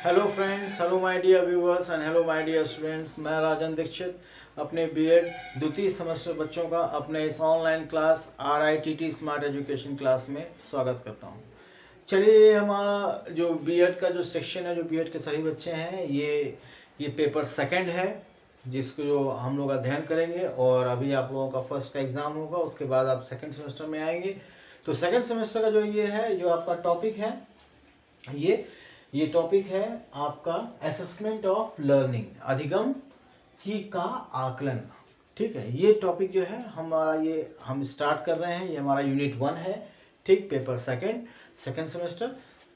Hello friends, hello my dear viewers and hello my dear students. मैं राजन दीक्षित अपने BEd द्वितीय semester बच्चों का अपने इस online class RITT smart education class में स्वागत करता हूं। चलिए, हमारा जो बीएड का जो सेक्शन है, जो बीएड के सभी बच्चे हैं, ये पेपर सेकंड है जिसको जो हम लोग अध्ययन करेंगे। और अभी आप लोगों का फर्स्ट का एग्ज़ाम होगा, उसके बाद आप सेकंड सेमेस्टर में आएंगे। तो सेकंड सेमेस्टर का जो ये है, जो आपका टॉपिक है, ये टॉपिक है आपका असेसमेंट ऑफ लर्निंग, अधिगम की का आकलन। ठीक है, ये टॉपिक जो है हमारा, ये हम स्टार्ट कर रहे हैं। ये हमारा यूनिट 1 है, ठीक, पेपर सेकंड सेमेस्टर।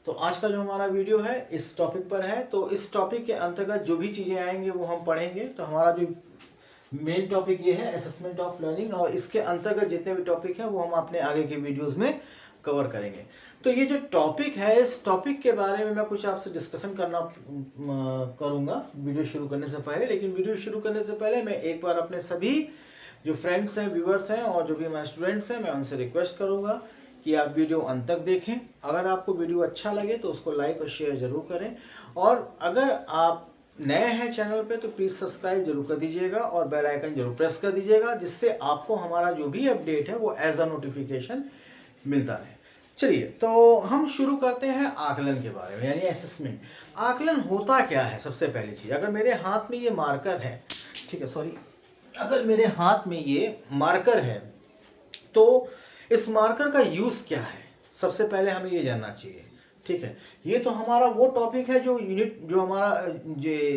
तो आज का जो हमारा वीडियो है इस टॉपिक पर है। तो इस टॉपिक के अंतर्गत जो भी चीज़ें आएंगे वो हम पढ़ेंगे। तो हमारा जो मेन टॉपिक ये है असेसमेंट ऑफ लर्निंग, और इसके अंतर्गत जितने भी टॉपिक हैं वो हम अपने आगे के वीडियोज़ में कवर करेंगे। तो ये जो टॉपिक है, इस टॉपिक के बारे में मैं कुछ आपसे डिस्कशन करूंगा वीडियो शुरू करने से पहले। लेकिन वीडियो शुरू करने से पहले मैं एक बार अपने सभी जो फ्रेंड्स हैं, व्यूवर्स हैं और जो भी हमारे स्टूडेंट्स हैं, मैं उनसे रिक्वेस्ट करूंगा कि आप वीडियो अंत तक देखें। अगर आपको वीडियो अच्छा लगे तो उसको लाइक और शेयर जरूर करें। और अगर आप नए हैं चैनल पे तो प्लीज़ सब्सक्राइब जरूर कर दीजिएगा और बेल आइकन जरूर प्रेस कर दीजिएगा, जिससे आपको हमारा जो भी अपडेट है वो एज अ नोटिफिकेशन मिलता रहे। चलिए, तो हम शुरू करते हैं आकलन के बारे में, यानी असेसमेंट। आकलन होता क्या है? सबसे पहली चीज, अगर मेरे हाथ में ये मार्कर है, ठीक है, सॉरी, अगर मेरे हाथ में ये मार्कर है तो इस मार्कर का यूज क्या है, सबसे पहले हमें ये जानना चाहिए। ठीक है, ये तो हमारा वो टॉपिक है, जो यूनिट, जो हमारा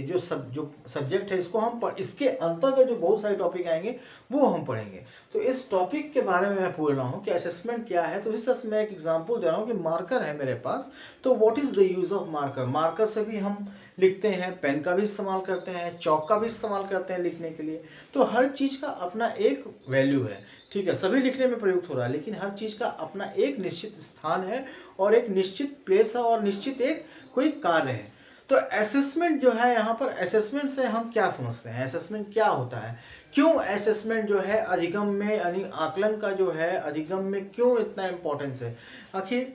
जो सब्जेक्ट है, इसको हम इसके अंतर्गत जो बहुत सारे टॉपिक आएंगे वो हम पढ़ेंगे। तो इस टॉपिक के बारे में मैं पूछ रहा हूँ कि असेसमेंट क्या है। तो इस तरह से मैं एक एग्जांपल दे रहा हूँ कि मार्कर है मेरे पास, तो what is the use of marker. Marker से भी हम लिखते हैं, पेन का भी इस्तेमाल करते हैं, चौक का भी इस्तेमाल करते हैं लिखने के लिए। तो हर चीज का अपना एक वैल्यू है। ठीक है, सभी लिखने में प्रयुक्त हो रहा है, लेकिन हर चीज का अपना एक निश्चित स्थान है और एक निश्चित प्लेस है और निश्चित एक कोई कार्य है। तो असेसमेंट जो है, यहाँ पर असेसमेंट से हम क्या समझते हैं, असेसमेंट क्या होता है, क्यों असेसमेंट जो है अधिगम में, यानी आकलन का जो है अधिगम में क्यों इतना इम्पोर्टेंस है। आखिर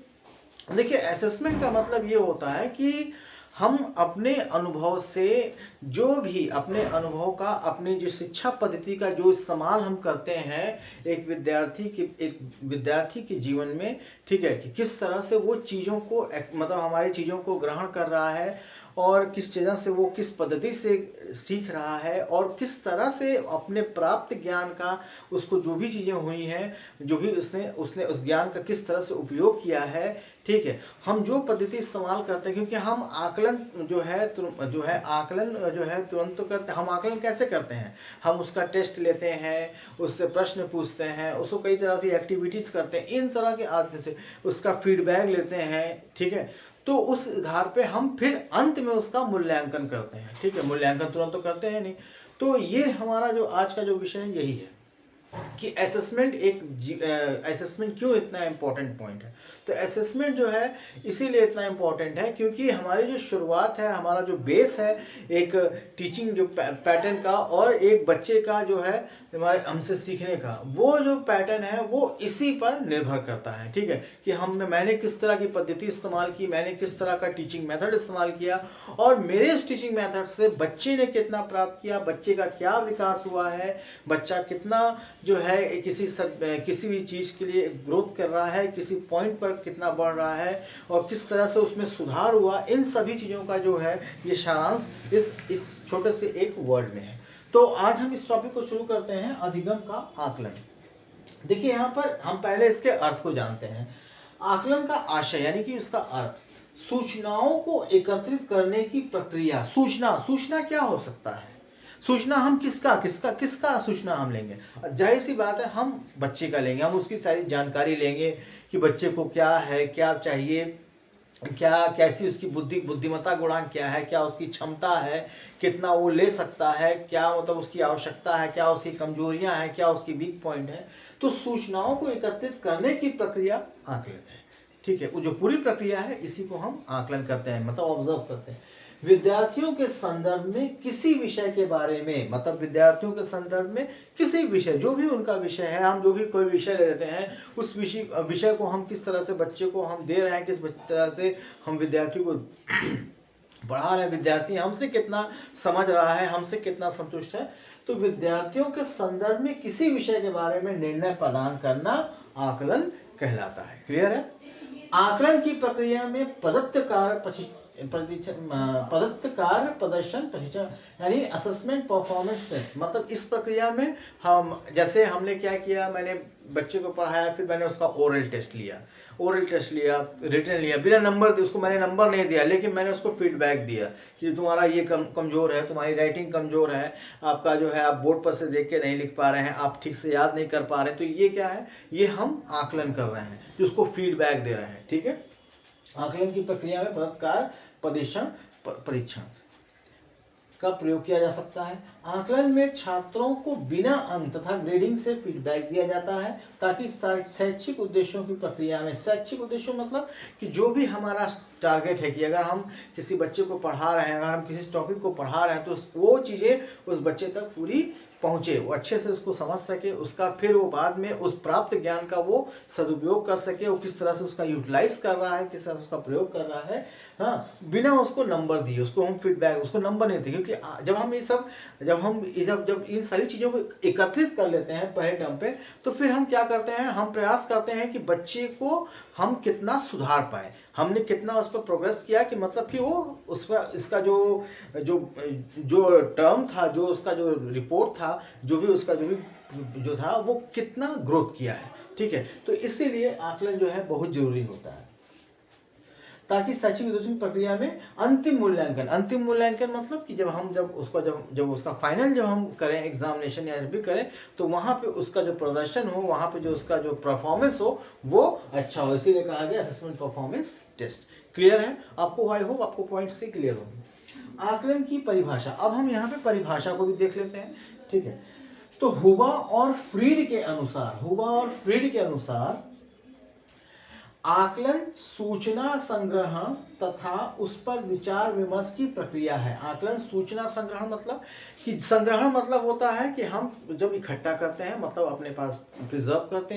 देखिए, असेसमेंट का मतलब ये होता है कि हम अपने अनुभव से, जो भी अपने अनुभव का, अपनी जो शिक्षा पद्धति का जो इस्तेमाल हम करते हैं एक विद्यार्थी के जीवन में, ठीक है, कि किस तरह से वो चीज़ों को, मतलब हमारी चीज़ों को ग्रहण कर रहा है और किस चीज़ों से वो किस पद्धति से सीख रहा है और किस तरह से अपने प्राप्त ज्ञान का, उसको जो भी चीज़ें हुई हैं, जो भी उसने उसने उस ज्ञान का किस तरह से उपयोग किया है। ठीक है, हम जो पद्धति इस्तेमाल करते हैं, क्योंकि हम आकलन जो है आकलन जो है तुरंत तो करते हैं। हम आकलन कैसे करते हैं, हम उसका टेस्ट लेते हैं, उससे प्रश्न पूछते हैं, उसको कई तरह से एक्टिविटीज करते हैं, इन तरह के आदमी से उसका फीडबैक लेते हैं। ठीक है, तो उस आधार पे हम फिर अंत में उसका मूल्यांकन करते हैं। ठीक है, मूल्यांकन तुरंत तो करते हैं नहीं। तो ये हमारा जो आज का जो विषय है यही है कि असेसमेंट क्यों इतना इम्पोर्टेंट पॉइंट है। तो असेसमेंट जो है इसीलिए इतना इम्पोर्टेंट है क्योंकि हमारी जो शुरुआत है, हमारा जो बेस है एक टीचिंग जो पैटर्न का और एक बच्चे का जो है हमारे हमसे सीखने का, वो जो पैटर्न है वो इसी पर निर्भर करता है। ठीक है, कि मैंने किस तरह की पद्धति इस्तेमाल की, मैंने किस तरह का टीचिंग मेथड इस्तेमाल किया और मेरे इस टीचिंग मेथड से बच्चे ने कितना प्राप्त किया, बच्चे का क्या विकास हुआ है, बच्चा कितना जो है किसी भी चीज़ के लिए ग्रोथ कर रहा है, किसी पॉइंट पर कितना बढ़ रहा है और किस तरह से उसमें सुधार हुआ, इन सभी चीज़ों का जो है ये सारांश इस छोटे से एक वर्ड में है। तो आज हम इस टॉपिक को शुरू करते हैं, अधिगम का आकलन। देखिए, यहाँ पर हम पहले इसके अर्थ को जानते हैं। आकलन का आशय यानी कि उसका अर्थ, सूचनाओं को एकत्रित करने की प्रक्रिया। सूचना क्या हो सकता है, सूचना हम किसका सूचना हम लेंगे। जाहिर सी बात है, हम बच्चे का लेंगे, हम उसकी सारी जानकारी लेंगे कि बच्चे को क्या है, क्या चाहिए, क्या कैसी उसकी बुद्धिमत्ता गुणांक क्या है, क्या उसकी क्षमता है, कितना वो ले सकता है, क्या मतलब उसकी आवश्यकता है, क्या उसकी कमजोरियां हैं, क्या उसकी वीक पॉइंट है। तो सूचनाओं को एकत्रित करने की प्रक्रिया आकलन है। ठीक है, वो जो पूरी प्रक्रिया है इसी को हम आकलन करते हैं, मतलब ऑब्जर्व करते हैं। विद्यार्थियों के संदर्भ में किसी विषय के बारे में, मतलब विद्यार्थियों के संदर्भ में किसी विषय, जो भी उनका विषय है, हम जो भी कोई विषय ले लेते हैं, उस विषय को हम किस तरह से बच्चे को हम दे रहे हैं, किस तरह से हम विद्यार्थी को पढ़ा रहे हैं विद्यार्थी हमसे कितना समझ रहा है, हमसे कितना संतुष्ट है। तो विद्यार्थियों के संदर्भ में किसी विषय के बारे में निर्णय प्रदान करना आकलन कहलाता है। क्लियर है? आकलन की प्रक्रिया में प्रदत्त कार्य प्रदर्शन परीक्षण यानी असेसमेंट परफॉर्मेंस टेस्ट, मतलब इस प्रक्रिया में हम जैसे हमने क्या किया, मैंने बच्चे को पढ़ाया, फिर मैंने उसका ओरल टेस्ट लिया, रिटन लिया, बिना नंबर दिए, उसको मैंने नंबर नहीं दिया, लेकिन मैंने उसको फीडबैक दिया कि तुम्हारा ये कमजोर है, तुम्हारी राइटिंग कमजोर है, आपका जो है आप बोर्ड पर से देख के नहीं लिख पा रहे हैं, आप ठीक से याद नहीं कर पा रहे हैं। तो ये क्या है, ये हम आकलन कर रहे हैं, जो उसको फीडबैक दे रहे हैं। ठीक है, आकलन की प्रक्रिया में प्रकार परीक्षण का प्रयोग किया जा सकता है। आकलन में छात्रों को बिना अंक तथा ग्रेडिंग से फीडबैक दिया जाता है ताकि शैक्षिक उद्देश्यों की प्रक्रिया में, शैक्षिक उद्देश्यों मतलब कि जो भी हमारा टारगेट है कि अगर हम किसी बच्चे को पढ़ा रहे हैं, अगर हम किसी टॉपिक को पढ़ा रहे हैं, तो वो चीज़ें उस बच्चे तक पूरी पहुँचे, वो अच्छे से उसको समझ सके, उसका फिर वो बाद में उस प्राप्त ज्ञान का वो सदुपयोग कर सके, वो किस तरह से उसका यूटिलाइज कर रहा है, किस तरह से उसका प्रयोग कर रहा है। हाँ, बिना उसको नंबर दिए, उसको हम फीडबैक, उसको नंबर नहीं देते, क्योंकि जब हम ये सब जब इन सारी चीज़ों को एकत्रित कर लेते हैं पहले टर्म पे, तो फिर हम क्या करते हैं, हम प्रयास करते हैं कि बच्चे को हम कितना सुधार पाए, हमने कितना उस पर प्रोग्रेस किया, कि मतलब कि वो उस पर इसका जो टर्म था, जो उसका जो रिपोर्ट था, जो था वो कितना ग्रोथ किया है। ठीक है, तो इसीलिए आकलन जो है बहुत जरूरी होता है, ताकि शैक्षिक विश्लेषण प्रक्रिया में अंतिम मूल्यांकन मतलब कि जब उसका फाइनल जब हम करें एग्जामिनेशन या भी करें, तो वहाँ पे उसका जो प्रदर्शन हो, वहाँ पे जो उसका जो परफॉर्मेंस हो वो अच्छा हो, इसीलिए कहा गया असेसमेंट परफॉर्मेंस टेस्ट। क्लियर है आपको? आई होप आपको पॉइंट्स से क्लियर होंगे। आकलन की परिभाषा, अब हम यहाँ पे परिभाषा को भी देख लेते हैं। ठीक है, तो हुबा और फ्रीड के अनुसार आकलन सूचना संग्रह तथा उस पर विचार विमर्श की प्रक्रिया है। आकलन सूचना संग्रह मतलब कि संग्रहण मतलब होता है कि हम जब इकट्ठा करते हैं, मतलब अपने पास रिजर्व करते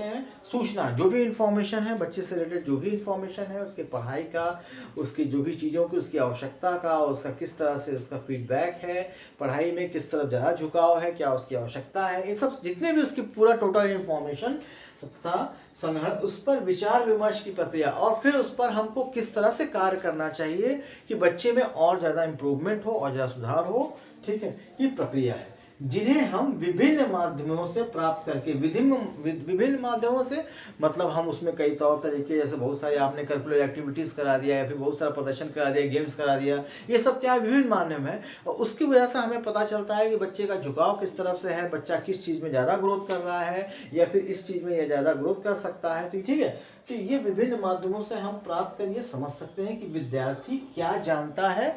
हैं सूचना, जो भी इंफॉर्मेशन है बच्चे से रिलेटेड, जो भी इंफॉर्मेशन है उसके पढ़ाई का, उसकी जो भी चीज़ों की, उसकी आवश्यकता का, उसका किस तरह से उसका फीडबैक है, पढ़ाई में किस तरफ ज़्यादा झुकाव है, क्या उसकी आवश्यकता है, ये सब जितने भी उसकी पूरा टोटल इंफॉर्मेशन तथा संग्रह, उस पर विचार विमर्श की प्रक्रिया, और फिर उस पर हमको किस तरह से कार्य करना चाहिए कि बच्चे में और ज़्यादा इम्प्रूवमेंट हो और ज़्यादा सुधार हो। ठीक है, ये प्रक्रिया है जिन्हें हम विभिन्न माध्यमों से प्राप्त करके, विभिन्न माध्यमों से मतलब हम उसमें कई तौर तरीके, जैसे बहुत सारे आपने करिकुलर एक्टिविटीज़ करा दिया या फिर बहुत सारा प्रदर्शन करा दिया, गेम्स करा दिया, ये सब क्या विभिन्न माध्यम है, और उसकी वजह से हमें पता चलता है कि बच्चे का झुकाव किस तरफ से है, बच्चा किस चीज़ में ज़्यादा ग्रोथ कर रहा है या फिर इस चीज़ में यह ज़्यादा ग्रोथ कर सकता है। तो ठीक है, तो ये विभिन्न माध्यमों से हम प्राप्त कर ये समझ सकते हैं कि विद्यार्थी क्या जानता है,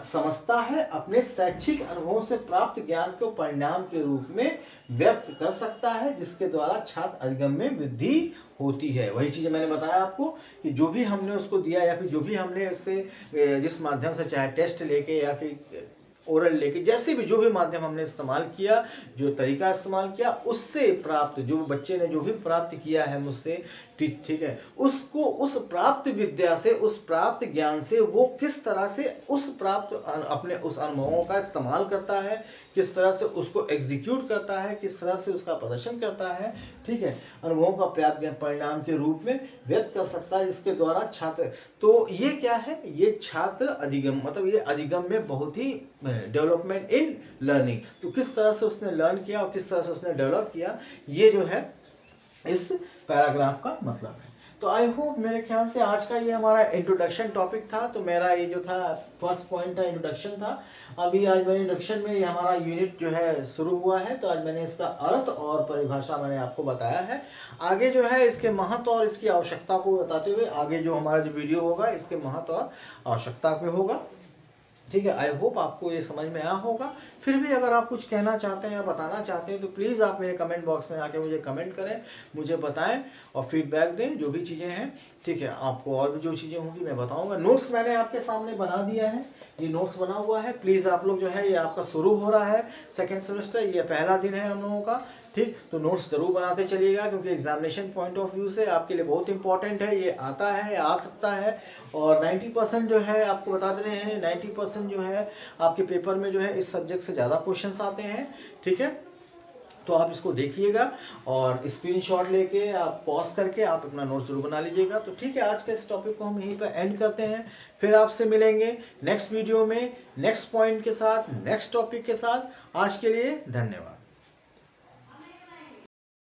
समझता है, अपने शैक्षिक अनुभवों से प्राप्त ज्ञान को परिणाम के रूप में व्यक्त कर सकता है, जिसके द्वारा छात्र अधिगम में वृद्धि होती है। वही चीज़ मैंने बताया आपको कि जो भी हमने उसको दिया या फिर जो भी हमने उससे जिस माध्यम से, चाहे टेस्ट लेके या फिर ओरल लेके, जैसे भी जो भी माध्यम हमने इस्तेमाल किया, जो तरीका इस्तेमाल किया, उससे प्राप्त, जो बच्चे ने जो भी प्राप्त किया है मुझसे, ठीक है, उसको उस प्राप्त विद्या से, उस प्राप्त ज्ञान से वो किस तरह से उस प्राप्त अपने उस अनुभवों का इस्तेमाल करता है, किस तरह से उसको एग्जीक्यूट करता है, किस तरह से उसका प्रदर्शन करता है, ठीक है, अनुभवों का पर्याप्त परिणाम के रूप में व्यक्त कर सकता है, जिसके द्वारा छात्र, तो ये क्या है, ये छात्र अधिगम, मतलब ये अधिगम में बहुत ही डेवलपमेंट इन लर्निंग, तो किस तरह से उसने लर्न किया और किस तरह से उसने डेवलप किया, ये जो है इस पैराग्राफ का मतलब है। तो आई होप, मेरे ख्याल से आज का ये हमारा इंट्रोडक्शन टॉपिक था। तो मेरा ये जो था फर्स्ट पॉइंट था, इंट्रोडक्शन था। अभी आज मैंने इंट्रोडक्शन में ये हमारा यूनिट जो है शुरू हुआ है, तो आज मैंने इसका अर्थ और परिभाषा मैंने आपको बताया है। आगे जो है इसके महत्व और इसकी आवश्यकता को बताते हुए आगे जो हमारा जो वीडियो होगा इसके महत्व और आवश्यकता पे होगा। ठीक है, आई होप आपको ये समझ में आया होगा। फिर भी अगर आप कुछ कहना चाहते हैं या बताना चाहते हैं तो प्लीज़ आप मेरे कमेंट बॉक्स में आके मुझे कमेंट करें, मुझे बताएं और फीडबैक दें, जो भी चीज़ें हैं। ठीक है, आपको और भी जो चीज़ें होंगी मैं बताऊंगा। नोट्स मैंने आपके सामने बना दिया है, ये नोट्स बना हुआ है। प्लीज़ आप लोग जो है, ये आपका शुरू हो रहा है सेकेंड सेमेस्टर, ये पहला दिन है हम लोगों का। ठीक, तो नोट्स ज़रूर बनाते चलिएगा, क्योंकि एग्जामिनेशन पॉइंट ऑफ व्यू से आपके लिए बहुत इंपॉर्टेंट है, ये आता है, आ सकता है। और 90% जो है आपको बता दे रहे हैं, 90% जो है आपके पेपर में जो है इस सब्जेक्ट से ज़्यादा क्वेश्चंस आते हैं। ठीक है, तो आप इसको देखिएगा और स्क्रीनशॉट लेके आप पॉज करके आप अपना नोट जरूर बना लीजिएगा। तो ठीक है, आज के इस टॉपिक को हम यहीं पर एंड करते हैं, फिर आपसे मिलेंगे नेक्स्ट वीडियो में नेक्स्ट पॉइंट के साथ, नेक्स्ट टॉपिक के साथ। आज के लिए धन्यवाद।